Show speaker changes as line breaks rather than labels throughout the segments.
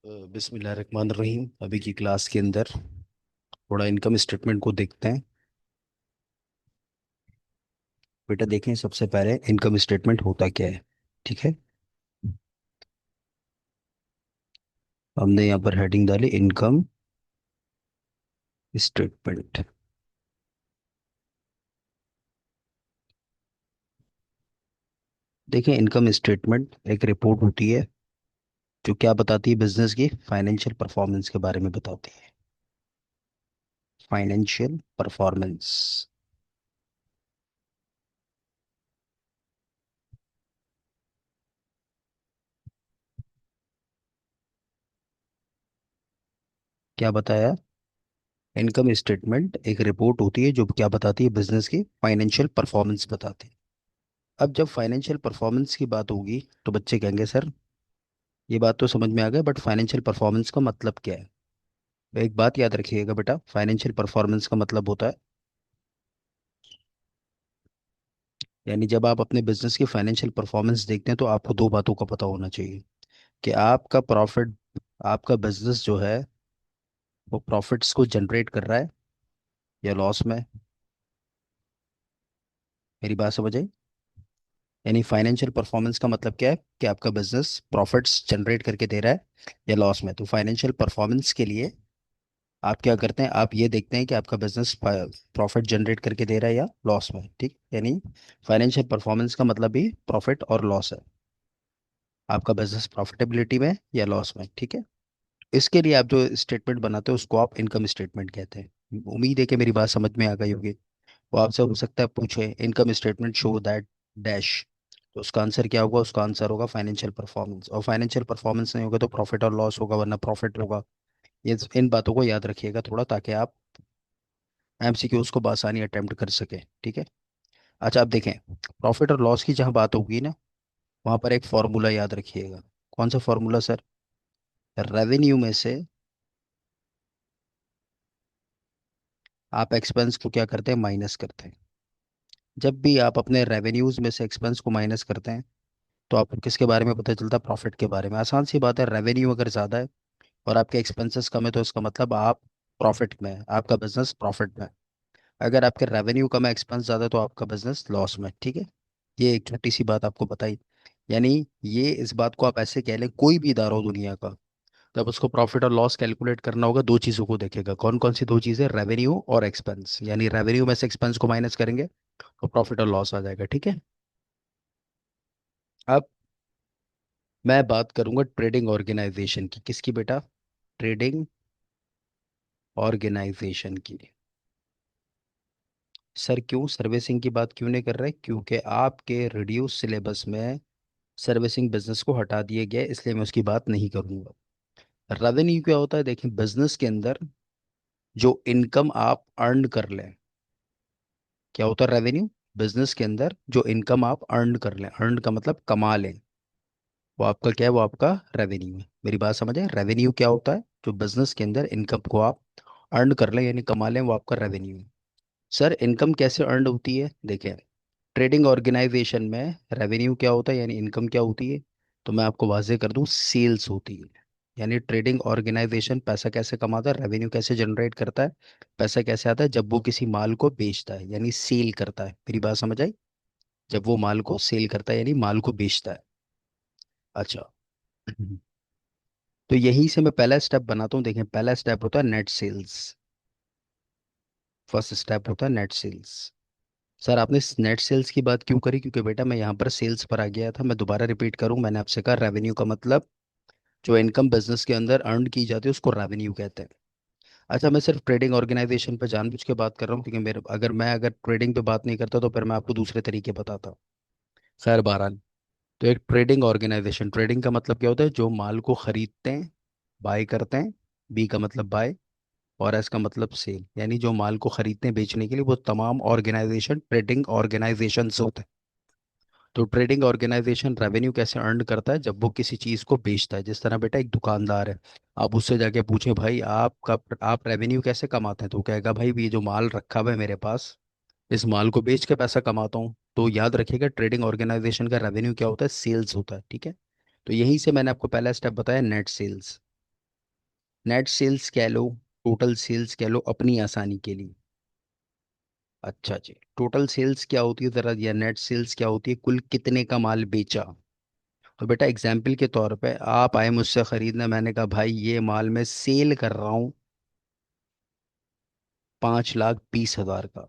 बिस्मिल्लाहिर्रहमानिर्रहीम। अभी की क्लास के अंदर थोड़ा इनकम स्टेटमेंट को देखते हैं। बेटा देखें, सबसे पहले इनकम स्टेटमेंट होता क्या है। ठीक है, हमने यहाँ पर हेडिंग डाली इनकम स्टेटमेंट। देखें, इनकम स्टेटमेंट एक रिपोर्ट होती है जो क्या बताती है, बिजनेस की फाइनेंशियल परफॉर्मेंस के बारे में बताती है। फाइनेंशियल परफॉर्मेंस क्या बताया? इनकम स्टेटमेंट एक रिपोर्ट होती है जो क्या बताती है, बिजनेस की फाइनेंशियल परफॉर्मेंस बताती है। अब जब फाइनेंशियल परफॉर्मेंस की बात होगी तो बच्चे कहेंगे सर ये बात तो समझ में आ गया, बट फाइनेंशियल परफॉर्मेंस का मतलब क्या है। एक बात याद रखिएगा बेटा, फाइनेंशियल परफॉर्मेंस का मतलब होता है, यानी जब आप अपने बिजनेस की फाइनेंशियल परफॉर्मेंस देखते हैं तो आपको दो बातों का पता होना चाहिए कि आपका प्रॉफिट, आपका बिजनेस जो है वो प्रॉफिट्स को जनरेट कर रहा है या लॉस में। मेरी बात समझ आई? यानी फाइनेंशियल परफॉर्मेंस का मतलब क्या है कि आपका बिजनेस प्रॉफिट्स जनरेट करके दे रहा है या लॉस में। तो फाइनेंशियल परफॉर्मेंस के लिए आप क्या करते हैं, आप ये देखते हैं कि आपका बिजनेस प्रॉफिट जनरेट करके दे रहा है या लॉस में। ठीक, यानी फाइनेंशियल परफॉर्मेंस का मतलब भी प्रॉफिट और लॉस है। आपका बिजनेस प्रॉफिटेबिलिटी में या लॉस में। ठीक है, इसके लिए आप जो स्टेटमेंट बनाते हो उसको आप इनकम स्टेटमेंट कहते हैं। उम्मीद है कि मेरी बात समझ में आ गई होगी। वो आपसे हो सकता है पूछे income statement show that dash, तो उसका आंसर क्या होगा? उसका आंसर होगा फाइनेंशियल परफॉर्मेंस। और फाइनेंशियल परफॉर्मेंस नहीं होगा तो प्रॉफिट और लॉस होगा, वरना प्रॉफिट होगा। ये इन बातों को याद रखिएगा थोड़ा, ताकि आप एमसीक्यूज को बआसानी अटेम्प्ट कर सके। ठीक है, अच्छा, अब देखें, प्रॉफिट और लॉस की जहाँ बात होगी ना, वहाँ पर एक फॉर्मूला याद रखिएगा। कौन सा फॉर्मूला सर? रेवेन्यू में से आप एक्सपेंस को क्या करते हैं, माइनस करते हैं। जब भी आप अपने रेवेन्यूज में से एक्सपेंस को माइनस करते हैं तो आपको किसके बारे में पता चलता है? प्रॉफिट के बारे में। आसान सी बात है, रेवेन्यू अगर ज़्यादा है और आपके एक्सपेंसेस कम है तो इसका मतलब आप प्रॉफिट में है, आपका बिजनेस प्रॉफिट में है। अगर आपके रेवेन्यू कम है, एक्सपेंस ज़्यादा है, तो आपका बिजनेस लॉस में है। ठीक है, ये एक छोटी सी बात आपको बताई। यानी ये इस बात को आप ऐसे कह लें, कोई भी इदारा हो दुनिया का, जब उसको प्रॉफिट और लॉस कैलकुलेट करना होगा दो चीज़ों को देखेगा। कौन कौन सी दो चीज़ें? रेवेन्यू और एक्सपेंस। यानी रेवेन्यू में से एक्सपेंस को माइनस करेंगे तो प्रॉफिट और लॉस आ जाएगा। ठीक है, अब मैं बात करूंगा ट्रेडिंग ऑर्गेनाइजेशन की। किसकी बेटा? ट्रेडिंग ऑर्गेनाइजेशन की। सर क्यों सर्विसिंग की बात क्यों नहीं कर रहे? क्योंकि आपके रिड्यूस सिलेबस में सर्विसिंग बिजनेस को हटा दिया गया है, इसलिए मैं उसकी बात नहीं करूंगा। रेवेन्यू क्या होता है? देखें, बिजनेस के अंदर जो इनकम आप अर्न कर लें, क्या होता है रेवेन्यू? बिजनेस के अंदर जो इनकम आप अर्न कर लें, अर्न का मतलब कमा लें, वो आपका क्या है? वो आपका रेवेन्यू है। मेरी बात समझ है? रेवेन्यू क्या होता है? जो बिजनेस के अंदर इनकम को आप अर्न कर लें यानी कमा लें, वो आपका रेवेन्यू है। सर इनकम कैसे अर्न होती है? देखें, ट्रेडिंग ऑर्गेनाइजेशन में रेवेन्यू क्या होता है यानी इनकम क्या होती है, तो मैं आपको वाजे कर दूं, सेल्स होती है। यानी ट्रेडिंग ऑर्गेनाइजेशन पैसा कैसे कमाता है, रेवेन्यू कैसे जनरेट करता है, पैसा कैसे आता है? जब वो किसी माल को बेचता है यानी सेल करता है। मेरी बात समझ आई? जब वो माल को सेल करता है यानी माल को बेचता है। अच्छा, तो यहीं से मैं पहला स्टेप बनाता हूँ। देखें, पहला स्टेप होता है नेट सेल्स। फर्स्ट स्टेप होता है नेट सेल्स। सर आपने नेट सेल्स की बात क्यों करी? क्योंकि बेटा मैं यहाँ पर सेल्स पर आ गया था। मैं दोबारा रिपीट करूँ, मैंने आपसे कहा रेवेन्यू का मतलब जो इनकम बिजनेस के अंदर अर्न की जाती है उसको रेवेन्यू कहते हैं। अच्छा, मैं सिर्फ ट्रेडिंग ऑर्गेनाइजेशन पे जानबूझ के बात कर रहा हूँ क्योंकि मेरे अगर ट्रेडिंग पे बात नहीं करता तो फिर मैं आपको दूसरे तरीके बताता। खैर बहरहाल, तो एक ट्रेडिंग ऑर्गेनाइजेशन, ट्रेडिंग का मतलब क्या होता है? जो माल को खरीदते हैं, बाय करते हैं। बी का मतलब बाय और एस का मतलब सेल, यानी जो माल को खरीदते हैं बेचने के लिए, वो तमाम ऑर्गेनाइजेशन ट्रेडिंग ऑर्गेनाइजेशन होते हैं। तो ट्रेडिंग ऑर्गेनाइजेशन रेवेन्यू कैसे अर्न करता है? जब वो किसी चीज़ को बेचता है। जिस तरह बेटा एक दुकानदार है, आप उससे जाके पूछें भाई आप रेवेन्यू कैसे कमाते हैं, तो वो कहेगा भाई ये जो माल रखा हुआ है मेरे पास, इस माल को बेच के पैसा कमाता हूँ। तो याद रखिएगा ट्रेडिंग ऑर्गेनाइजेशन का रेवेन्यू क्या होता है? सेल्स होता है। ठीक है, तो यहीं से मैंने आपको पहला स्टेप बताया, नेट सेल्स। नेट सेल्स कह लो, टोटल सेल्स कह लो, अपनी आसानी के लिए। अच्छा जी, टोटल सेल्स क्या होती है जरा, या नेट सेल्स क्या होती है, कुल कितने का माल बेचा। तो बेटा एग्जाम्पल के तौर पे आप आए मुझसे खरीदने, मैंने कहा भाई ये माल मैं सेल कर रहा हूँ 5,20,000 का।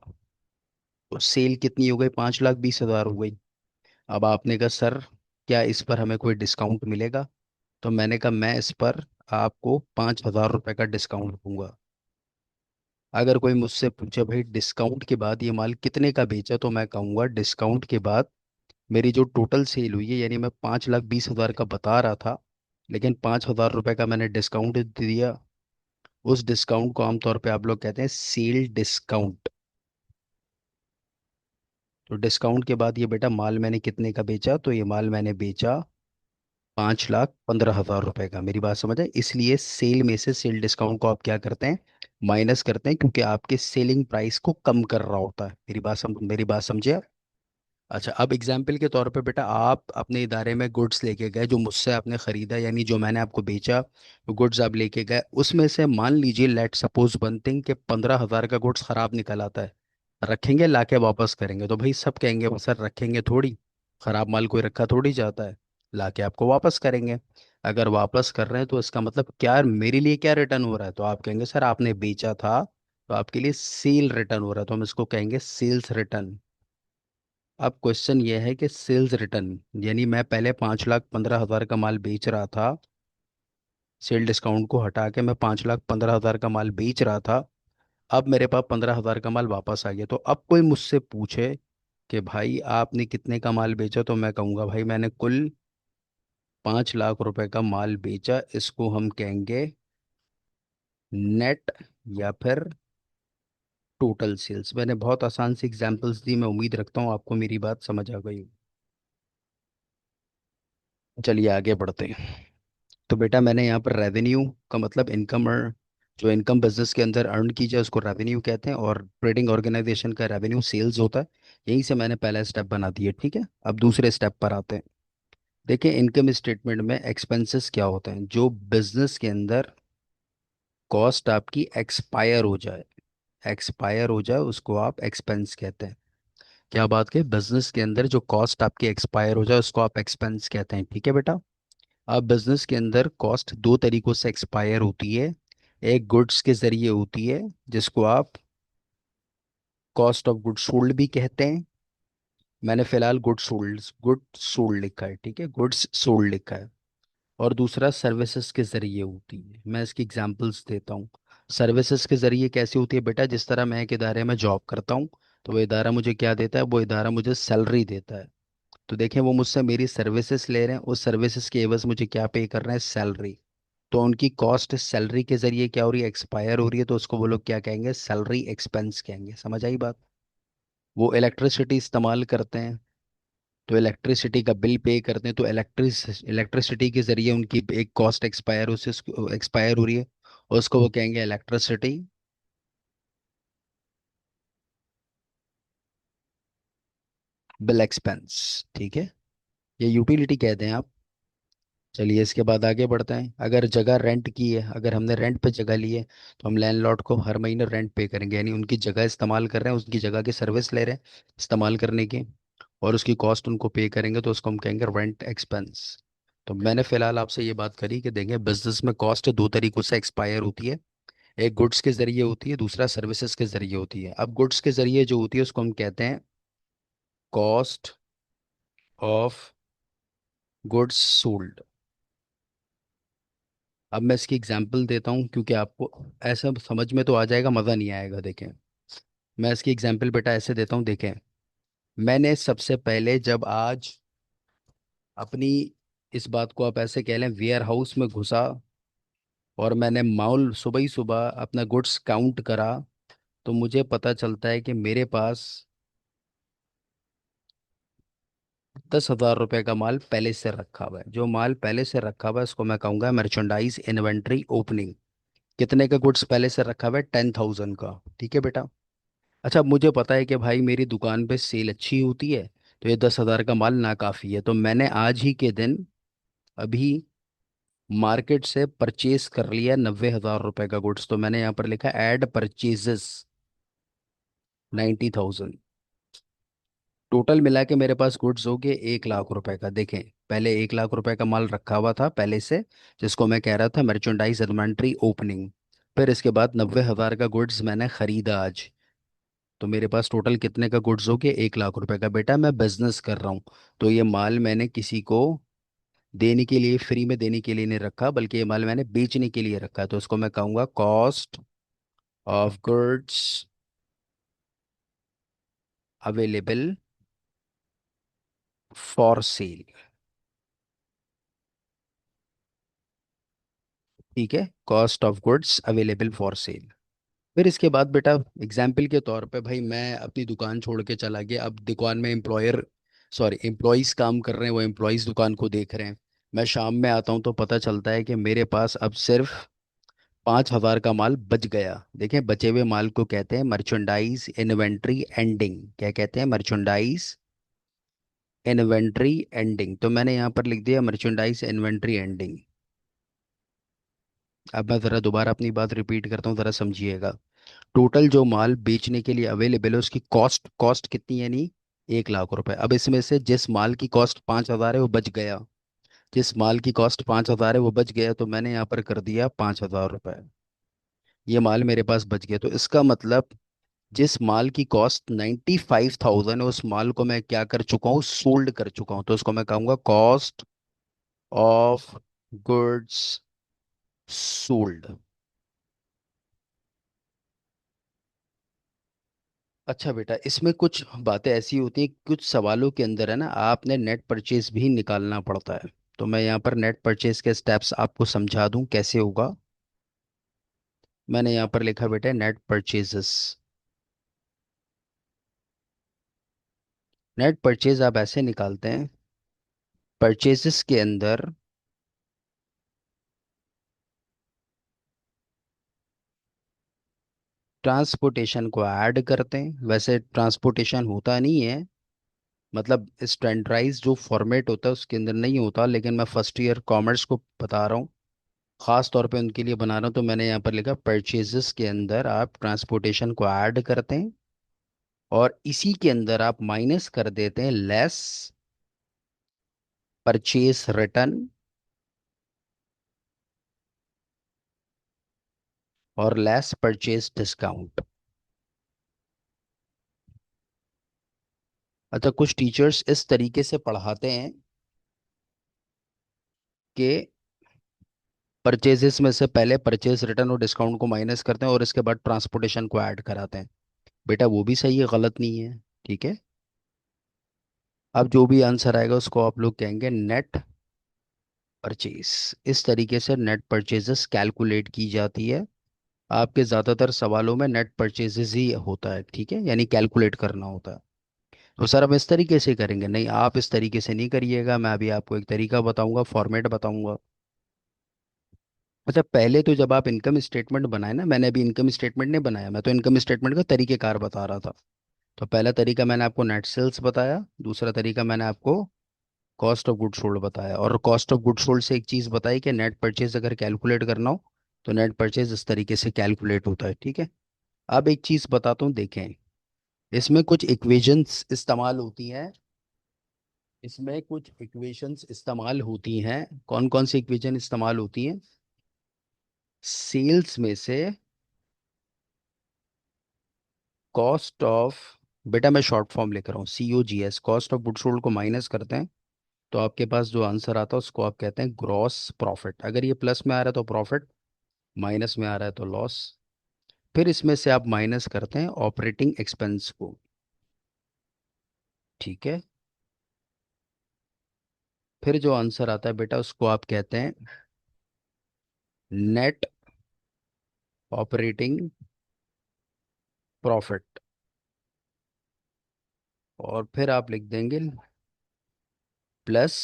तो सेल कितनी हो गई, 5,20,000 हो गई। अब आपने कहा सर क्या इस पर हमें कोई डिस्काउंट मिलेगा। तो मैंने कहा मैं इस पर आपको 5,000 रुपये का डिस्काउंट दूंगा। अगर कोई मुझसे पूछे भाई डिस्काउंट के बाद ये माल कितने का बेचा, तो मैं कहूँगा डिस्काउंट के बाद मेरी जो टोटल सेल हुई है, यानी मैं 5,20,000 का बता रहा था, लेकिन 5,000 रुपये का मैंने डिस्काउंट दिया। उस डिस्काउंट को आमतौर पे आप लोग कहते हैं सेल डिस्काउंट। तो डिस्काउंट के बाद ये बेटा माल मैंने कितने का बेचा, तो ये माल मैंने बेचा 5,15,000 रुपए का। मेरी बात समझ है, इसलिए सेल में से सेल डिस्काउंट को आप क्या करते हैं, माइनस करते हैं, क्योंकि आपके सेलिंग प्राइस को कम कर रहा होता है। मेरी बात समझे आप? अच्छा, अब एग्जाम्पल के तौर पे बेटा आप अपने इदारे में गुड्स लेके गए, जो मुझसे आपने खरीदा, यानी जो मैंने आपको बेचा, वो गुड्स आप लेके गए, उसमें से मान लीजिए लेट सपोज वन थिंग कि 15,000 का गुड्स खराब निकल आता है। रखेंगे लाके वापस करेंगे, तो भाई सब कहेंगे "वो सर रखेंगे थोड़ी, खराब माल कोई रखा थोड़ी जाता है, लाके आपको वापस करेंगे"। अगर वापस कर रहे हैं तो इसका मतलब क्या, मेरे लिए क्या रिटर्न हो रहा है, तो आप कहेंगे सर आपने बेचा था तो आपके लिए सेल रिटर्न हो रहा है, तो हम इसको कहेंगे सेल्स रिटर्न। अब क्वेश्चन ये है कि सेल्स रिटर्न, यानी मैं पहले 5,15,000 का माल बेच रहा था, सेल डिस्काउंट को हटा के मैं 5,15,000 का माल बेच रहा था। अब मेरे पास 15,000 का माल वापस आ गया। तो अब कोई मुझसे पूछे कि भाई आपने कितने का माल बेचा, तो मैं कहूँगा भाई मैंने कुल 5,00,000 रुपए का माल बेचा। इसको हम कहेंगे नेट, या फिर टोटल सेल्स। मैंने बहुत आसान सी एग्जांपल्स दी, मैं उम्मीद रखता हूँ आपको मेरी बात समझ आ गई। चलिए आगे बढ़ते हैं। तो बेटा मैंने यहाँ पर रेवेन्यू का मतलब इनकम, जो इनकम बिजनेस के अंदर अर्न की जाए उसको रेवेन्यू कहते हैं, और ट्रेडिंग ऑर्गेनाइजेशन का रेवेन्यू सेल्स होता है। यहीं से मैंने पहला स्टेप बना दिया, ठीक है। अब दूसरे स्टेप पर आते हैं। देखिए इनकम स्टेटमेंट में एक्सपेंसेस क्या होते हैं, जो बिजनेस के अंदर कॉस्ट आपकी एक्सपायर हो जाए, एक्सपायर हो जाए उसको आप एक्सपेंस कहते हैं। क्या बात के, बिजनेस के अंदर जो कॉस्ट आपकी एक्सपायर हो जाए उसको आप एक्सपेंस कहते हैं, ठीक है बेटा। अब बिजनेस के अंदर कॉस्ट दो तरीकों से एक्सपायर होती है। एक गुड्स के जरिए होती है, जिसको आप कॉस्ट ऑफ गुड्स सोल्ड भी कहते हैं। मैंने फिलहाल गुड सोल्ड लिखा है, ठीक है, गुड्स सोल्ड लिखा है। और दूसरा सर्विसेज के जरिए होती है। मैं इसकी एग्जांपल्स देता हूँ। सर्विसेज के जरिए कैसी होती है बेटा, जिस तरह मैं एक इदारे में जॉब करता हूँ, तो वो इदारा मुझे क्या देता है, वो इदारा मुझे सैलरी देता है। तो देखें वो मुझसे मेरी सर्विसेज ले रहे हैं, उस सर्विसेज के एवज मुझे क्या पे कर रहे हैं, सैलरी। तो उनकी कॉस्ट सैलरी के जरिए क्या हो रही है, एक्सपायर हो रही है, तो उसको वो लोग क्या कहेंगे, सैलरी एक्सपेंस कहेंगे। समझ आई बात? वो इलेक्ट्रिसिटी इस्तेमाल करते हैं, तो इलेक्ट्रिसिटी का बिल पे करते हैं, तो इलेक्ट्रिसिटी के जरिए उनकी एक कॉस्ट एक्सपायर हो रही है, और उसको वो कहेंगे इलेक्ट्रिसिटी बिल एक्सपेंस, ठीक है। ये यूटिलिटी कहते हैं आप। चलिए इसके बाद आगे बढ़ते हैं। अगर जगह रेंट की है, अगर हमने रेंट पे जगह ली है, तो हम लैंडलॉर्ड को हर महीने रेंट पे करेंगे, यानी उनकी जगह इस्तेमाल कर रहे हैं, उसकी जगह की सर्विस ले रहे हैं इस्तेमाल करने की, और उसकी कॉस्ट उनको पे करेंगे, तो उसको हम कहेंगे रेंट एक्सपेंस। तो मैंने फिलहाल आपसे ये बात करी कि देखें बिजनेस में कॉस्ट दो तरीकों से एक्सपायर होती है। एक गुड्स के जरिए होती है, दूसरा सर्विसेज के जरिए होती है। अब गुड्स के जरिए जो होती है उसको हम कहते हैं कॉस्ट ऑफ गुड्स सोल्ड। अब मैं इसकी एग्जांपल देता हूँ, क्योंकि आपको ऐसा समझ में तो आ जाएगा, मज़ा नहीं आएगा। देखें मैं इसकी एग्जांपल बेटा ऐसे देता हूँ। देखें मैंने सबसे पहले जब आज अपनी, इस बात को आप ऐसे कह लें, वेयर हाउस में घुसा, और मैंने माल सुबह ही सुबह अपना गुड्स काउंट करा, तो मुझे पता चलता है कि मेरे पास 10,000 रुपये का माल पहले से रखा हुआ है। जो माल पहले से रखा हुआ है उसको मैं कहूँगा मर्चेंडाइज इन्वेंट्री ओपनिंग। कितने का गुड्स पहले से रखा हुआ है, 10,000 का, ठीक है बेटा। अच्छा अब मुझे पता है कि भाई मेरी दुकान पे सेल अच्छी होती है, तो ये 10,000 का माल ना काफ़ी है, तो मैंने आज ही के दिन, अभी मार्केट से परचेज कर लिया 90,000 रुपए का गुड्स, तो मैंने यहाँ पर लिखा एड परचेजेस 90,000। टोटल मिला के मेरे पास गुड्स हो गए 1 लाख रुपए का। देखें, पहले 1 लाख रुपए का माल रखा हुआ था पहले से, जिसको मैं कह रहा था मर्चेंडाइज इन्वेंट्री ओपनिंग। फिर इसके बाद 90,000 का गुड्स मैंने खरीदा आज। तो मेरे पास टोटल कितने का गुड्स हो गया? 1 लाख रुपए का। बेटा मैं बिजनेस कर रहा हूँ, तो ये माल मैंने किसी को देने के लिए, फ्री में देने के लिए नहीं रखा, बल्कि ये माल मैंने बेचने के लिए रखा है। तो इसको मैं कहूँगा cost of goods available for sale. ठीक है, cost of goods available for sale. फिर इसके बाद बेटा, एग्जाम्पल के तौर पे भाई, मैं अपनी दुकान छोड़ के चला गया। अब दुकान में एम्प्लॉयज़ काम कर रहे हैं, वो एम्प्लॉयज़ दुकान को देख रहे हैं। मैं शाम में आता हूँ तो पता चलता है कि मेरे पास अब सिर्फ 5,000 का माल बच गया। देखें, बचे हुए माल को कहते हैं मर्चेंडाइज इन्वेंट्री एंडिंग। क्या कहते हैं? Merchandise inventory ending. तो मैंने यहाँ पर लिख दिया मर्चेंडाइज इन्वेंट्री एंडिंग। अब मैं ज़रा दोबारा अपनी बात रिपीट करता हूँ, ज़रा समझिएगा। टोटल जो माल बेचने के लिए अवेलेबल है, उसकी कॉस्ट कॉस्ट कितनी है? नहीं, 1 लाख रुपए। अब इसमें से जिस माल की कॉस्ट 5,000 है वो बच गया, जिस माल की कॉस्ट 5,000 है वो बच गया, तो मैंने यहाँ पर कर दिया 5,000 रुपये। ये माल मेरे पास बच गया, तो इसका मतलब जिस माल की कॉस्ट 95,000 है, उस माल को मैं क्या कर चुका हूँ? सोल्ड कर चुका हूँ। तो उसको मैं कहूँगा कॉस्ट ऑफ गुड्स सोल्ड। अच्छा बेटा, इसमें कुछ बातें ऐसी होती हैं, कुछ सवालों के अंदर है ना, आपने नेट परचेज भी निकालना पड़ता है। तो मैं यहाँ पर नेट परचेज के स्टेप्स आपको समझा दूं कैसे होगा। मैंने यहाँ पर लिखा बेटा नेट परचेजेस। नेट परचेज आप ऐसे निकालते हैं, परचेजेस के अंदर ट्रांसपोर्टेशन को ऐड करते हैं। वैसे ट्रांसपोर्टेशन होता नहीं है, मतलब स्टैंडर्डाइज जो फॉर्मेट होता है उसके अंदर नहीं होता, लेकिन मैं फर्स्ट ईयर कॉमर्स को बता रहा हूँ, खास तौर पे उनके लिए बना रहा हूँ। तो मैंने यहाँ पर लिखा परचेजेस के अंदर आप ट्रांसपोर्टेशन को ऐड करते हैं, और इसी के अंदर आप माइनस कर देते हैं लेस परचेज रिटर्न और लेस परचेज डिस्काउंट। अच्छा, कुछ टीचर्स इस तरीके से पढ़ाते हैं कि परचेजेस में से पहले परचेज रिटर्न और डिस्काउंट को माइनस करते हैं और इसके बाद ट्रांसपोर्टेशन को ऐड कराते हैं। बेटा वो भी सही है, गलत नहीं है। ठीक है, अब जो भी आंसर आएगा उसको आप लोग कहेंगे नेट परचेज। इस तरीके से नेट परचेजेस कैलकुलेट की जाती है। आपके ज़्यादातर सवालों में नेट परचेजेस ही होता है, ठीक है, यानी कैलकुलेट करना होता है। तो सर हम इस तरीके से करेंगे? नहीं, आप इस तरीके से नहीं करिएगा। मैं अभी आपको एक तरीका बताऊंगा, फॉर्मेट बताऊंगा। अच्छा, पहले तो जब आप इनकम स्टेटमेंट बनाए ना, मैंने अभी इनकम स्टेटमेंट नहीं बनाया, मैं तो इनकम स्टेटमेंट का तरीकेकार बता रहा था। तो पहला तरीका मैंने आपको नेट सेल्स बताया, दूसरा तरीका मैंने आपको कॉस्ट ऑफ गुड सोल्ड बताया, और कॉस्ट ऑफ गुड सोल्ड से एक चीज़ बताई कि नेट परचेज अगर कैलकुलेट करना हो तो नेट परचेज इस तरीके से कैलकुलेट होता है। ठीक है, अब एक चीज़ बताता हूँ, देखें, इसमें कुछ इक्वेशंस इस्तेमाल होती हैं। इसमें कुछ इक्वेशंस इस्तेमाल होती हैं। कौन कौन सी इक्वेशन इस्तेमाल होती हैं? सेल्स में से कॉस्ट ऑफ, बेटा मैं शॉर्ट फॉर्म लिख रहा हूँ, COGS, cost of good sold को माइनस करते हैं, तो आपके पास जो आंसर आता है उसको आप कहते हैं ग्रॉस प्रॉफिट। अगर ये प्लस में आ रहा है तो प्रॉफिट, माइनस में आ रहा है तो लॉस। फिर इसमें से आप माइनस करते हैं ऑपरेटिंग एक्सपेंस को। ठीक है, फिर जो आंसर आता है बेटा उसको आप कहते हैं नेट ऑपरेटिंग प्रॉफिट, और फिर आप लिख देंगे प्लस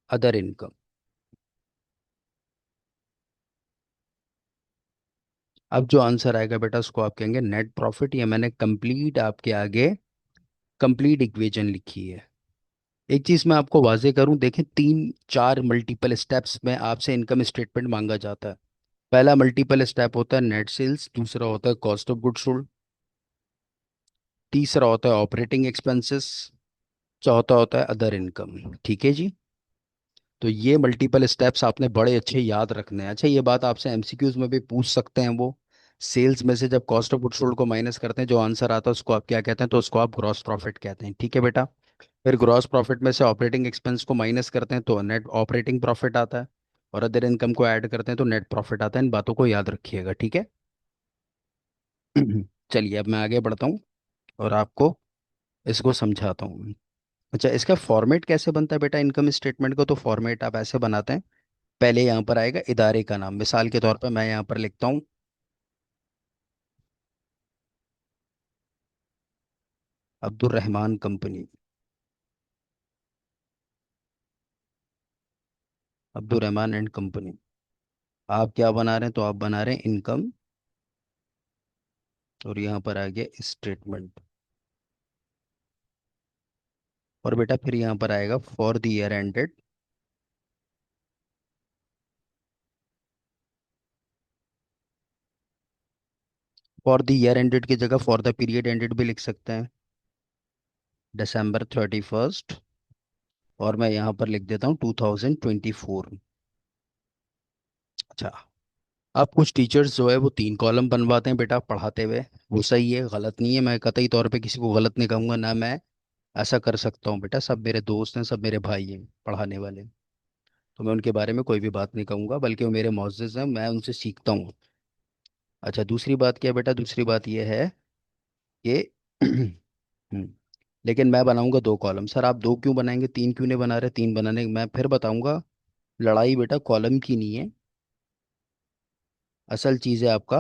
अदर इनकम। अब जो आंसर आएगा बेटा उसको आप कहेंगे नेट प्रॉफिट। ये मैंने कंप्लीट आपके आगे कंप्लीट इक्वेशन लिखी है। एक चीज मैं आपको वाजे करूं, देखें, तीन चार मल्टीपल स्टेप्स में आपसे इनकम स्टेटमेंट मांगा जाता है। पहला मल्टीपल स्टेप होता है नेट सेल्स, दूसरा होता है कॉस्ट ऑफ गुड्स सोल्ड, तीसरा होता है ऑपरेटिंग एक्सपेंसेस, चौथा होता है अदर इनकम। ठीक है जी। तो ये मल्टीपल स्टेप्स आपने बड़े अच्छे याद रखने हैं। अच्छा, ये बात आपसे एमसीक्यूज में भी पूछ सकते हैं वो। सेल्स में से जब कॉस्ट ऑफ गुड्स सोल्ड को माइनस करते हैं, जो आंसर आता है उसको आप क्या कहते हैं? तो उसको आप ग्रॉस प्रॉफिट कहते हैं। ठीक है बेटा। फिर ग्रॉस प्रॉफिट में से ऑपरेटिंग एक्सपेंस को माइनस करते हैं तो नेट ऑपरेटिंग प्रॉफिट आता है, और अदर इनकम को ऐड करते हैं तो नेट प्रॉफिट आता है। इन बातों को याद रखिएगा, ठीक है। चलिए अब मैं आगे बढ़ता हूँ और आपको इसको समझाता हूँ। अच्छा, इसका फॉर्मेट कैसे बनता है बेटा इनकम स्टेटमेंट को? तो फॉर्मेट आप ऐसे बनाते हैं, पहले यहाँ पर आएगा इदारे का नाम। मिसाल के तौर पर मैं यहाँ पर लिखता हूँ Abdul Rahman company, Abdul Rahman and company. आप क्या बना रहे हैं? तो आप बना रहे हैं इनकम, और यहाँ पर आ गया स्टेटमेंट। और बेटा फिर यहाँ पर आएगा for the year ended. For the year ended की जगह फॉर द पीरियड एंडेड भी लिख सकते हैं, December 31st। और मैं यहाँ पर लिख देता हूँ 2024। अच्छा, अब कुछ टीचर्स जो है वो तीन कॉलम बनवाते हैं बेटा पढ़ाते हुए। वो सही है, गलत नहीं है। मैं कतई तौर पे किसी को गलत नहीं कहूँगा, ना मैं ऐसा कर सकता हूँ बेटा। सब मेरे दोस्त हैं, सब मेरे भाई हैं पढ़ाने वाले। तो मैं उनके बारे में कोई भी बात नहीं कहूँगा, बल्कि वो मेरे मुअज़्ज़िज़ हैं, मैं उनसे सीखता हूँ। अच्छा, दूसरी बात क्या है बेटा? दूसरी बात ये है कि लेकिन मैं बनाऊंगा दो कॉलम। सर आप दो क्यों बनाएंगे, तीन क्यों नहीं बना रहे? तीन बनाने मैं फिर बताऊंगा। लड़ाई बेटा कॉलम की नहीं है, असल चीज़ है आपका।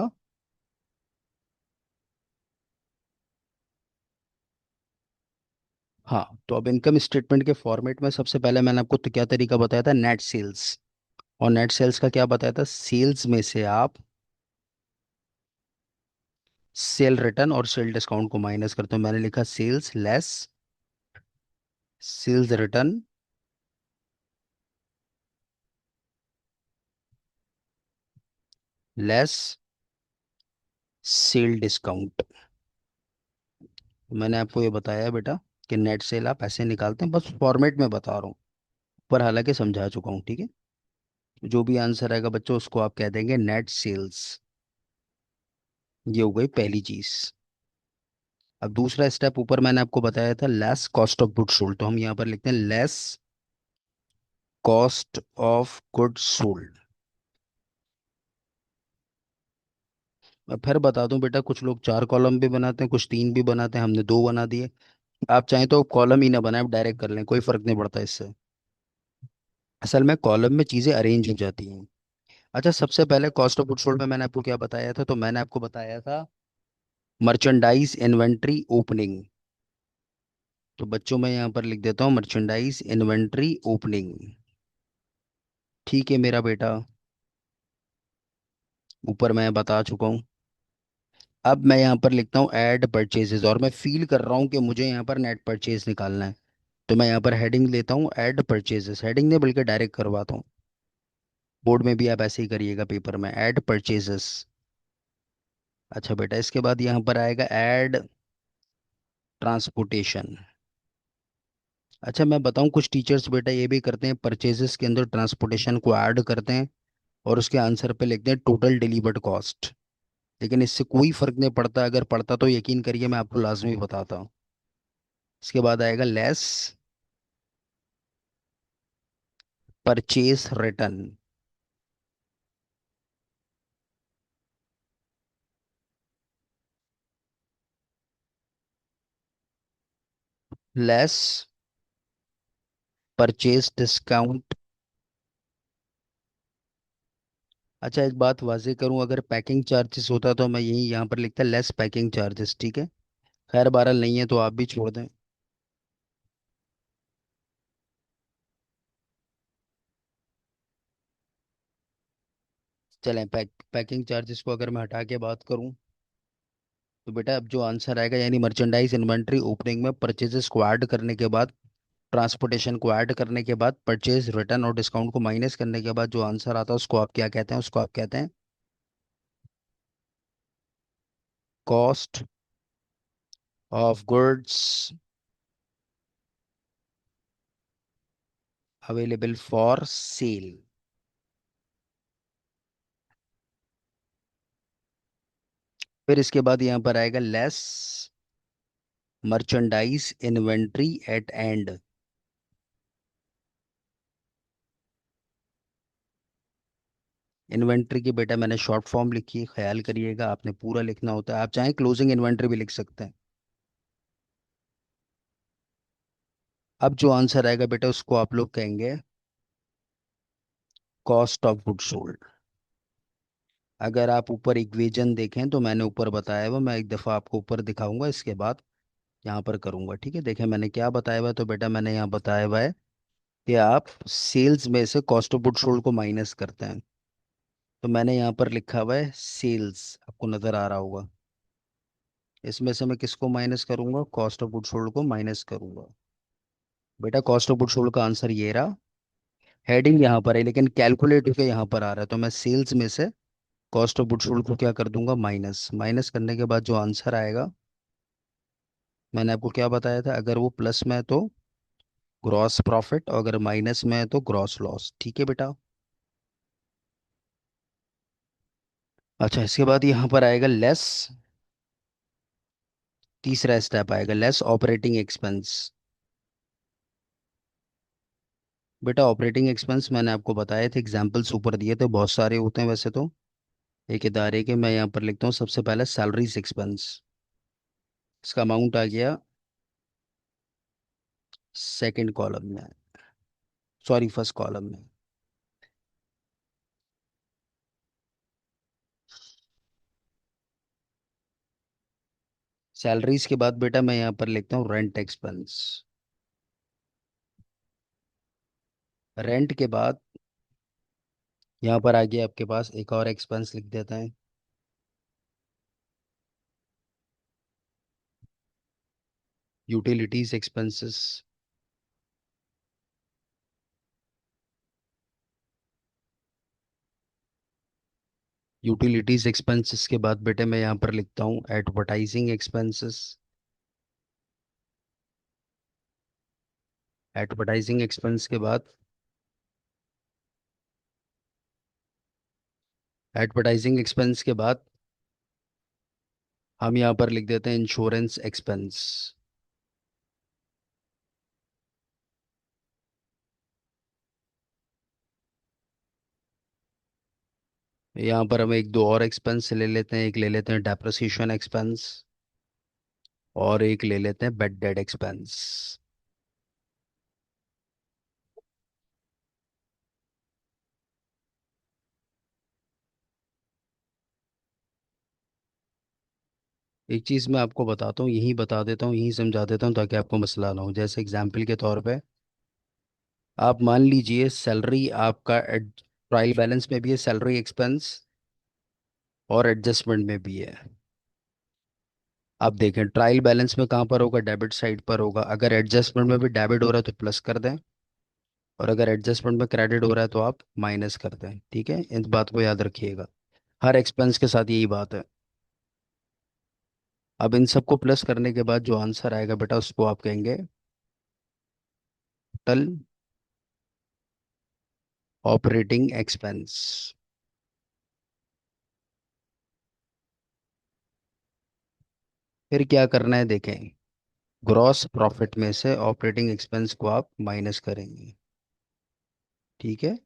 हाँ, तो अब इनकम स्टेटमेंट के फॉर्मेट में सबसे पहले मैंने आपको तो क्या तरीका बताया था? Net sales. और नेट सेल्स का क्या बताया था? सेल्स में से आप सेल रिटर्न और सेल डिस्काउंट को माइनस करते हो। मैंने लिखा sales less sales return less sale discount. मैंने आपको ये बताया बेटा कि नेट सेल आप ऐसे निकालते हैं, बस फॉर्मेट में बता रहा हूँ, पर हालांकि समझा चुका हूँ, ठीक है। जो भी आंसर आएगा बच्चों उसको आप कह देंगे नेट सेल्स। ये हो गई पहली चीज। अब दूसरा स्टेप ऊपर मैंने आपको बताया था less cost of good sold, तो हम यहाँ पर लिखते हैं less cost of good sold. मैं फिर बता दूं बेटा, कुछ लोग चार कॉलम भी बनाते हैं, कुछ तीन भी बनाते हैं, हमने दो बना दिए। आप चाहें तो कॉलम ही ना बनाए, आप डायरेक्ट कर लें, कोई फर्क नहीं पड़ता इससे। असल में कॉलम में चीजें अरेंज हो जाती हैं। अच्छा, सबसे पहले कॉस्ट ऑफ गुड सोल्ड में मैंने आपको क्या बताया था? तो मैंने आपको बताया था मर्चेंडाइज इन्वेंट्री ओपनिंग। तो बच्चों मैं यहाँ पर लिख देता हूँ मर्चेंडाइज इन्वेंट्री ओपनिंग। ठीक है मेरा बेटा, ऊपर मैं बता चुका हूँ। अब मैं यहाँ पर लिखता हूँ ऐड परचेजेस, और मैं फील कर रहा हूँ कि मुझे यहाँ पर नेट परचेज निकालना है। तो मैं यहाँ पर हेडिंग लेता हूँ ऐड परचेजेस, हेडिंग नहीं बल्कि डायरेक्ट करवाता हूँ। बोर्ड में भी आप ऐसे ही करिएगा, पेपर में ऐड परचेजेस। अच्छा बेटा, इसके बाद यहाँ पर आएगा ऐड ट्रांसपोर्टेशन। अच्छा मैं बताऊँ, कुछ टीचर्स बेटा ये भी करते हैं, परचेजेस के अंदर ट्रांसपोर्टेशन को ऐड करते हैं और उसके आंसर पे लिखते हैं टोटल डिलीवर्ड कॉस्ट। लेकिन इससे कोई फर्क नहीं पड़ता, अगर पड़ता तो यकीन करिए मैं आपको लाजमी बताता हूँ। इसके बाद आएगा less purchase return. Less purchase discount. अच्छा एक बात वाजे करूं, अगर पैकिंग चार्जेस होता तो मैं यही यहाँ पर लिखता लेस पैकिंग चार्जेस, ठीक है। खैर बहरहाल नहीं है तो आप भी छोड़ दें। चलें, पैकिंग चार्जेस को अगर मैं हटा के बात करूं, तो बेटा अब जो आंसर आएगा, यानी मर्चेंडाइज इन्वेंट्री ओपनिंग में परचेजेस को ऐड करने के बाद ट्रांसपोर्टेशन को ऐड करने के बाद, परचेज रिटर्न और डिस्काउंट को माइनस करने के बाद जो आंसर आता है उसको आप क्या कहते हैं? उसको आप कहते हैं cost of goods available for sale. फिर इसके बाद यहाँ पर आएगा less merchandise inventory at and. Inventory की बेटा मैंने शॉर्ट फॉर्म लिखी है, ख्याल करिएगा आपने पूरा लिखना होता है। आप चाहें क्लोजिंग इन्वेंट्री भी लिख सकते हैं। अब जो आंसर आएगा बेटा उसको आप लोग कहेंगे कॉस्ट ऑफ गुड सोल्ड। अगर आप ऊपर इक्वेशन देखें तो मैंने ऊपर बताया हुआ, मैं एक दफ़ा आपको ऊपर दिखाऊंगा, इसके बाद यहाँ पर करूंगा। ठीक है, देखें मैंने क्या बताया हुआ है। तो बेटा मैंने यहाँ बताया हुआ है कि आप सेल्स में से कॉस्ट ऑफ गुड सोल्ड को माइनस करते हैं। तो मैंने यहाँ पर लिखा हुआ है सेल्स, आपको नज़र आ रहा होगा। इसमें से मैं किसको माइनस करूंगा? कॉस्ट ऑफ गुड सोल्ड को माइनस करूंगा। बेटा कॉस्ट ऑफ गुड सोल्ड का आंसर ये रहा। हेडिंग यहाँ पर है लेकिन कैलकुलेटिव के यहाँ पर आ रहा है, तो मैं सेल्स में से कॉस्ट ऑफ गुड सोल्ड को क्या कर दूंगा? माइनस। माइनस करने के बाद जो आंसर आएगा, मैंने आपको क्या बताया था, अगर वो प्लस में है तो ग्रॉस प्रॉफिट, और अगर माइनस में है तो ग्रॉस लॉस। ठीक है बेटा। अच्छा, इसके बाद यहाँ पर आएगा लेस, तीसरा स्टेप आएगा लेस ऑपरेटिंग एक्सपेंस। बेटा ऑपरेटिंग एक्सपेंस मैंने आपको बताए थे, एग्जाम्पल्स ऊपर दिए थे, बहुत सारे होते हैं वैसे तो एक इदारे के। मैं यहाँ पर लिखता हूँ सबसे पहले सैलरीज एक्सपेंस। इसका अमाउंट आ गया सेकंड कॉलम में, सॉरी फर्स्ट कॉलम में। सैलरीज के बाद बेटा मैं यहाँ पर लिखता हूँ रेंट एक्सपेंस। रेंट के बाद यहाँ पर आ गया आपके पास एक और एक्सपेंस, लिख देता है यूटिलिटीज एक्सपेंसेस। यूटिलिटीज एक्सपेंसेस के बाद बेटे मैं यहाँ पर लिखता हूँ एडवर्टाइजिंग एक्सपेंसेस। एडवर्टाइजिंग एक्सपेंस के बाद, एडवर्टाइजिंग एक्सपेंस के बाद हम यहाँ पर लिख देते हैं इंश्योरेंस एक्सपेंस। यहाँ पर हम एक दो और एक्सपेंस ले लेते हैं, एक ले लेते हैं डेप्रिसिएशन एक्सपेंस, और एक ले लेते हैं बेड डेड एक्सपेंस। एक चीज़ मैं आपको बताता हूँ, यही बता देता हूँ, यही समझा देता हूँ ताकि आपको मसला ना हो। जैसे एग्जाम्पल के तौर पे आप मान लीजिए सैलरी आपका ट्रायल बैलेंस में भी है, सैलरी एक्सपेंस, और एडजस्टमेंट में भी है। आप देखें ट्रायल बैलेंस में कहाँ पर होगा? डेबिट साइड पर होगा। अगर एडजस्टमेंट में भी डेबिट हो रहा है तो प्लस कर दें, और अगर एडजस्टमेंट में क्रेडिट हो रहा है तो आप माइनस कर दें। ठीक है, इस बात को याद रखिएगा, हर एक्सपेंस के साथ यही बात है। अब इन सबको प्लस करने के बाद जो आंसर आएगा बेटा उसको आप कहेंगे टोटल ऑपरेटिंग एक्सपेंस। फिर क्या करना है देखें, ग्रॉस प्रॉफिट में से ऑपरेटिंग एक्सपेंस को आप माइनस करेंगे। ठीक है,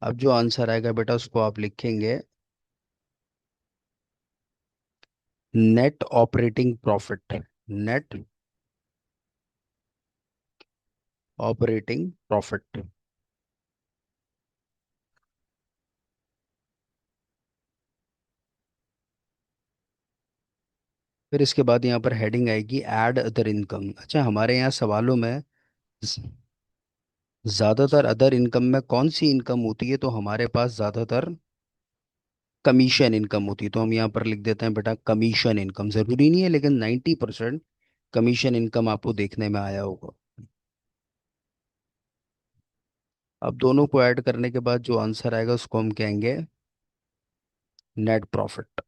अब जो आंसर आएगा बेटा उसको आप लिखेंगे net operating profit. Net operating profit. फिर इसके बाद यहाँ पर हेडिंग आएगी ऐड अदर इनकम। अच्छा, हमारे यहाँ सवालों में ज- ज़्यादातर अदर इनकम में कौन सी इनकम होती है? तो हमारे पास ज़्यादातर कमीशन इनकम होती है। तो हम यहाँ पर लिख देते हैं बेटा कमीशन इनकम। ज़रूरी नहीं है लेकिन 90% कमीशन इनकम आपको देखने में आया होगा। अब दोनों को ऐड करने के बाद जो आंसर आएगा उसको हम कहेंगे नेट प्रॉफिट।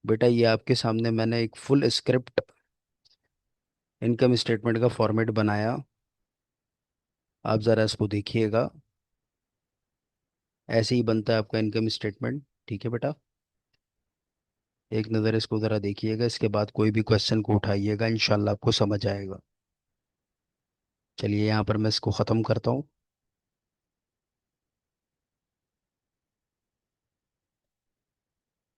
बेटा ये आपके सामने मैंने एक फुल स्क्रिप्ट इनकम स्टेटमेंट का फॉर्मेट बनाया, आप ज़रा इसको देखिएगा। ऐसे ही बनता है आपका इनकम स्टेटमेंट। ठीक है बेटा, एक नज़र इसको ज़रा देखिएगा, इसके बाद कोई भी क्वेश्चन को उठाइएगा, इंशाल्लाह आपको समझ आएगा। चलिए यहाँ पर मैं इसको ख़त्म करता हूँ।